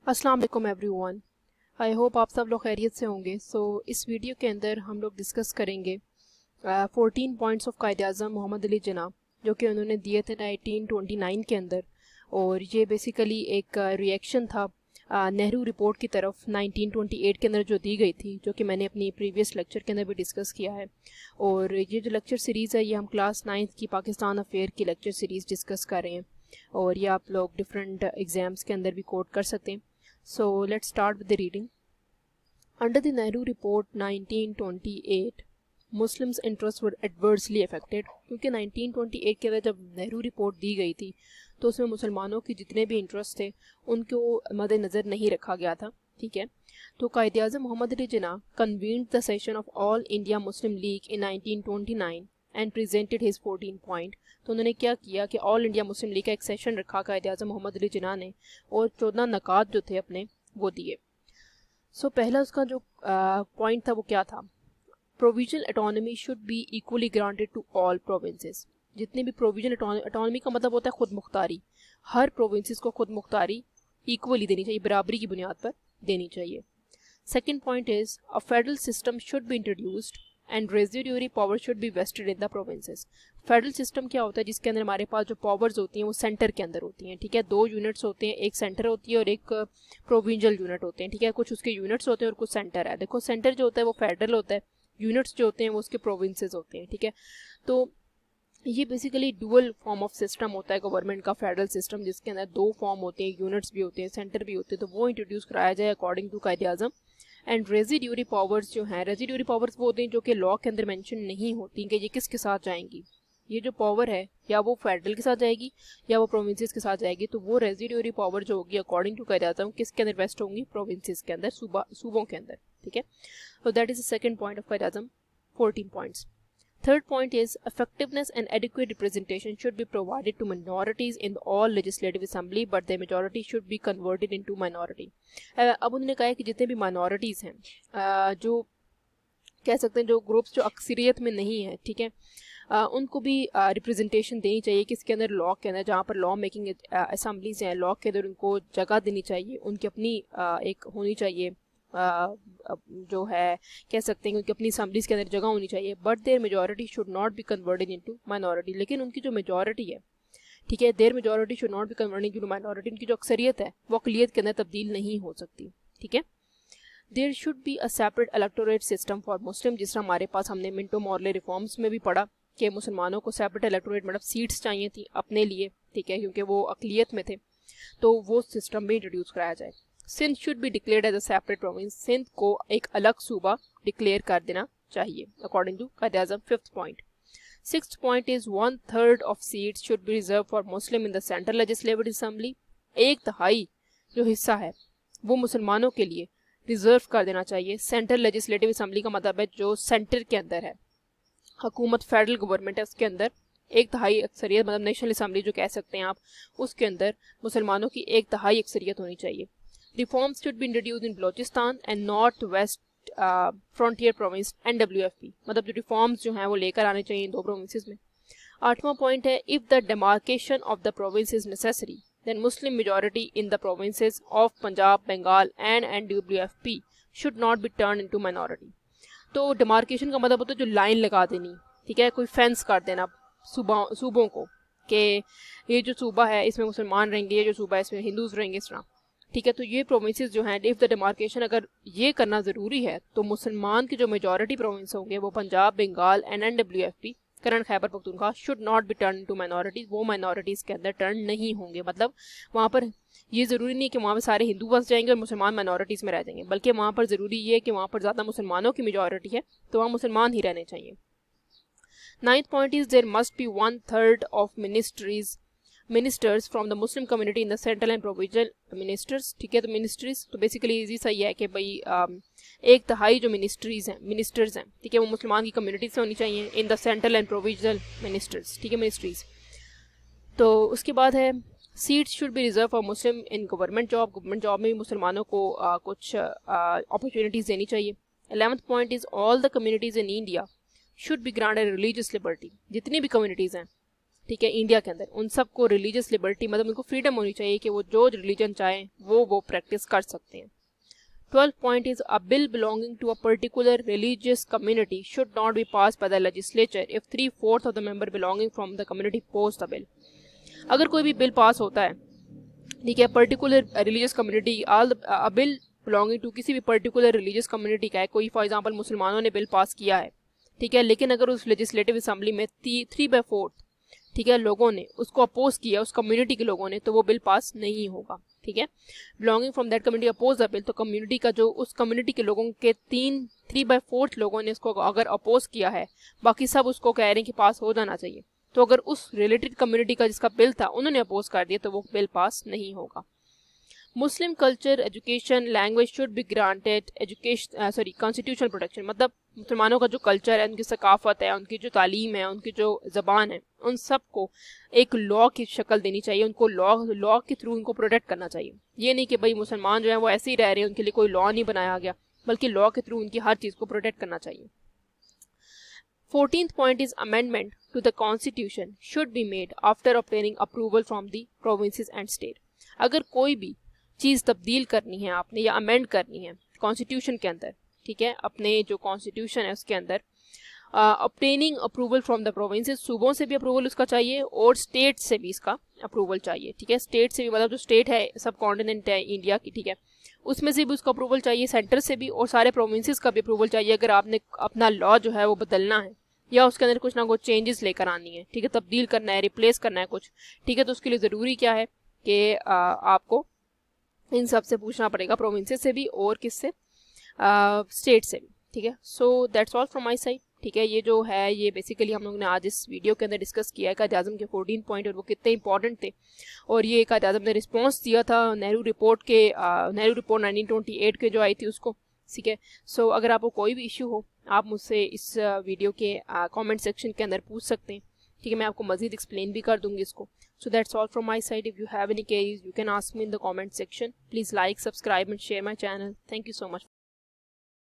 अस्सलाम वालेकुम everyone. I hope आप सब लोग खैरियत से होंगे। इस वीडियो के अंदर हम लोग डिस्कस करेंगे 14 पॉइंट्स ऑफ कायद-ए-आज़म मोहम्मद अली जिन्ना जो कि उन्होंने दिए थे 1929 के अंदर। और ये बेसिकली एक रिएक्शन था नेहरू रिपोर्ट की तरफ 1928 के अंदर जो दी गई थी, जो कि मैंने अपनी प्रीवियस लेक्चर के अंदर भी डिस्कस किया है। और ये जो लेक्चर सीरीज़ है ये हम क्लास 9th की पाकिस्तान अफेयर की लेक्चर सीरीज़ डिस्कस कर रहे हैं और ये आप लोग डिफरेंट एग्ज़ाम्स के अंदर भी कोट कर सकते हैं। So let's start with the reading. Under the Nehru Report 1928, Muslims' interests were adversely affected. क्योंकि 1928 के अंदर जब नेहरू रिपोर्ट दी गई थी तो उसमें मुसलमानों के जितने भी इंटरेस्ट थे उनको मद्देनज़र नहीं रखा गया था। ठीक है, तो Quaid-e-Azam Mohammad Ali Jinnah convened the session of All India Muslim League in 1929 and presented his 14 point. तो उन्होंने क्या किया कि ऑल इंडिया मुस्लिम लीग का एक सेशन रखा कायद-ए-आज़म मोहम्मद अली जिन्ना ने और 14 नकात जो थे अपने वो दिए। पहला उसका जो पॉइंट था वो क्या था? Provisional autonomy should be equally granted to all provinces. जितनी भी प्रोविजनल ऑटोनॉमी का मतलब होता है खुद मुख्तारी, हर प्रोविंसेस को खुद मुख्तारी इक्वली देनी चाहिए, बराबरी की बुनियाद पर देनी चाहिए। Second point is a federal system should be introduced and residuary power should be vested in the provinces. Federal system क्या होता है? जिसके अंदर हमारे पास जो पावर्स होती हैं वो सेंटर के अंदर होती हैं। ठीक है, दो यूनिट्स होते हैं, एक सेंटर होती है और एक प्रोविंशियल यूनिट होते हैं। ठीक है, कुछ उसके यूनिट्स होते हैं और कुछ सेंटर है। देखो, सेंटर जो होता है वो फेडरल होता है, यूनिट्स जो होते हैं वो उसके प्रोविंसेस होते हैं। ठीक है, तो ये basically dual form of system होता है गवर्नमेंट का, फेडरल सिस्टम, जिसके अंदर दो फॉर्म होते हैं, यूनिट्स भी होते हैं, सेंटर भी होते हैं। तो वो इंट्रोड्यूस कराया जाए according to Quaid-e-Azam. And residuary powers जो हैं, रेजिड्यूरी पावर्स वो होते हैं जो कि लॉ के अंदर मेंशन नहीं होती कि ये किसके साथ जाएंगी। ये जो पावर है या वो फेडरल के साथ जाएगी या वो प्रोविंसेस के साथ जाएगी। तो वो रेजिड्यूरी पावर जो होगी अकॉर्डिंग टू कायद-ए-आज़म किसके अंदर वेस्ट होंगी? प्रोविंसेस के अंदर, सूबों के अंदर। ठीक है, तो that is the second point of Quaid-e-Azam 14 points. Third point is effectiveness and adequate representation should be provided to minorities in all legislative assembly, but their majority should be converted into minority. अब उन्होंने कहा है कि जितने भी minorities हैं, जो कह सकते हैं जो ग्रुप्स जो अक्सरियत में नहीं है, ठीक है, उनको भी रिप्रेजेंटेशन देनी चाहिए किसके अंदर? लॉ के अंदर। जहाँ पर लॉ मेकिंग असम्बलीज हैं, लॉ के अंदर उनको जगह देनी चाहिए, उनकी अपनी एक होनी चाहिए, जो है कह सकते हैं कि उनकी अपनी असम्बलीज के अंदर जगह होनी चाहिए। But their majority should not be converted into minority. लेकिन उनकी जो मेजॉरिटी है, ठीक है, their majority should not be converted into minority. उनकी जो अक्सरियत है वो अक़लियत के अंदर तब्दील नहीं हो सकती। ठीक है, there should be a separate electorate system for Muslim. जिस तरह हमारे पास हमने मिंटो मॉर्ले रिफॉर्म्स में भी पढ़ा कि मुसलमानों को सेपरेट इलेक्टोरेट मतलब सीट्स चाहिए थी अपने लिए, ठीक है, क्योंकि वो अक़लियत में थे, तो वो सिस्टम भी इंट्रोड्यूस कराया जाए। Sindh should be declared as a separate province. Sindh को एक अलग सूबा डिक्लेयर कर देना चाहिए according to Quaid-e-Azam. Fifth point. Sixth point is 1/3 of seats should be reserve for Muslim in the central legislative assembly. 1/3 जो हिस्सा है वो मुसलमानों के लिए रिजर्व कर देना चाहिए। सेंट्रल लेजिस्लेटिव असेंबली का मतलब है जो सेंटर के अंदर है, हुकूमत फेडरल गवर्नमेंट है, उसके अंदर 1/3 अक्सरियत मतलब नेशनल असेंबली जो कह सकते हैं आप, उसके अंदर मुसलमानों की 1/3 अक्सरियत होनी चाहिए। Reforms should be introduced in Balochistan and North West Frontier Province NWFP। मतलब जो रिफॉर्म्स जो हैं वो लेकर आने चाहिए इन दो प्रोविंसेस में। 8वां पॉइंट है, if the demarcation of the province is necessary then Muslim majority in the provinces of Punjab, Bengal and NWFP should not be turned into minority। तो demarcation का मतलब होता है जो लाइन लगा देनी, ठीक है, कोई फेंस कर देना सूबों को कि ये जो सूबा है इसमें मुसलमान रहेंगे, ये जो सूबा है इसमें हिंदूज रहेंगे, इस तरह। ठीक है, तो ये प्रोविंसेस जो हैं, इफ़ द डिमार्केशन अगर ये करना ज़रूरी है तो मुसलमान की जो मेजॉरिटी प्रोविंस होंगे वो पंजाब, बंगाल एंड NWFP, करन Khyber Pakhtunkhwa, should not be turn to minorities. वो माइनॉरिटीज़ के अंदर टर्न नहीं होंगे। मतलब वहाँ पर ये ज़रूरी नहीं कि वहाँ पर सारे हिंदू बस जाएंगे और मुसलमान माइनॉरिटीज़ में रह जाएंगे, बल्कि वहाँ पर ज़रूरी ये है कि वहाँ पर ज़्यादा मुसलमानों की मेजॉरिटी है तो वहाँ मुसलमान ही रहने चाहिए। 9th point is there must be 1/3 of ministers from the Muslim community in the central and provisional ministers. ठीक है, तो मिनिस्ट्रीज तो बेसिकली इजी सही है कि भाई 1/3 जो मिनिस्टर्स हैं, ठीक है, वो मुसलमान की कम्युनिटी से होनी चाहिए इन the central and provisional ministers. ठीक है, मिनिस्ट्रीज। तो उसके बाद है, seats should be reserve for Muslim in government job. Government job में भी मुसलमानों को कुछ अपॉर्चुनिटीज़ देनी चाहिए। 11th point is all the communities in India should be granted religious liberty. जितनी भी कम्युनिटीज़ हैं, ठीक है, इंडिया के अंदर उन सबको रिलीजियस लिबर्टी मतलब उनको फ्रीडम होनी चाहिए कि वो जो रिलीजन चाहें वो प्रैक्टिस कर सकते हैं। 12th point is a bill belonging to a particular religious community should not be passed by the legislature if 3/4 of the member belonging from the community oppose the bill। अगर कोई भी bill pass होता है, ठीक है, particular religious community a bill belonging to किसी भी particular religious community का है, कोई फॉर एग्जांपल मुसलमानों ने बिल पास किया है, ठीक है, लेकिन अगर उस लेजिस्लेटिव असेंबली में 3/4 ठीक है लोगों ने उसको अपोज किया, उस कम्युनिटी के लोगों ने, तो वो बिल पास नहीं होगा। ठीक है, belonging from that community oppose the bill, तो कम्युनिटी का जो उस कम्युनिटी के लोगों के 3/4 लोगों ने इसको अगर अपोज किया है, बाकी सब उसको कह रहे हैं कि पास हो जाना चाहिए, तो अगर उस रिलेटेड कम्युनिटी का जिसका बिल था उन्होंने अपोज कर दिया तो वो बिल पास नहीं होगा। Muslim culture, education, language should be granted education constitutional protection, मतलब मुसलमानों का जो कल्चर है, उनकी सकाफत है, उनकी जो तालीम है, उनकी जो ज़बान है, उन सब को एक लॉ की शक्ल देनी चाहिए, उनको लॉ के थ्रू उनको प्रोटेक्ट करना चाहिए। ये नहीं कि भाई मुसलमान जो है वो ऐसे ही रह रहे हैं, उनके लिए कोई लॉ नहीं बनाया गया, बल्कि लॉ के थ्रू उनकी हर चीज़ को प्रोटेक्ट करना चाहिए। 14th point is amendment to the constitution should be made after obtaining approval from the provinces and state। अगर कोई भी चीज़ तब्दील करनी है आपने या अमेंड करनी है कॉन्स्टिट्यूशन के अंदर, ठीक है, अपने जो कॉन्स्टिट्यूशन है उसके अंदर, obtaining approval from the provinces, सूबों से भी अप्रूवल उसका चाहिए और स्टेट से भी इसका अप्रूवल चाहिए। ठीक है, स्टेट से भी मतलब जो स्टेट है, सब कॉन्टिनेंट है इंडिया की, ठीक है, उसमें से भी उसका अप्रूवल चाहिए, सेंटर से भी, और सारे प्रोविंसेस का भी अप्रूवल चाहिए अगर आपने अपना लॉ जो है वो बदलना है या उसके अंदर कुछ ना कुछ चेंजेस लेकर आनी है। ठीक है, तब्दील करना है, रिप्लेस करना है कुछ, ठीक है, तो उसके लिए ज़रूरी क्या है कि आपको इन सब से पूछना पड़ेगा, प्रोविंसेस से भी और किससे, स्टेट से भी। ठीक है, so that's all from my side. ठीक है, ये जो है ये बेसिकली हम लोग ने आज इस वीडियो के अंदर डिस्कस किया है कायद-ए-आज़म के 14 पॉइंट और वो कितने इंपॉर्टेंट थे, और ये कायद-ए-आज़म ने रिस्पॉन्स दिया था नेहरू रिपोर्ट 1928 के जो आई थी उसको। ठीक है, सो अगर आपको कोई भी इशू हो आप मुझसे इस वीडियो के कमेंट सेक्शन के अंदर पूछ सकते हैं। ठीक है, मैं आपको मजीद एक्सप्लेन भी कर दूंगी इसको। So that's all from my side. If you have any queries you can ask me in the comment section. Please like, subscribe and share my channel. Thank you so much.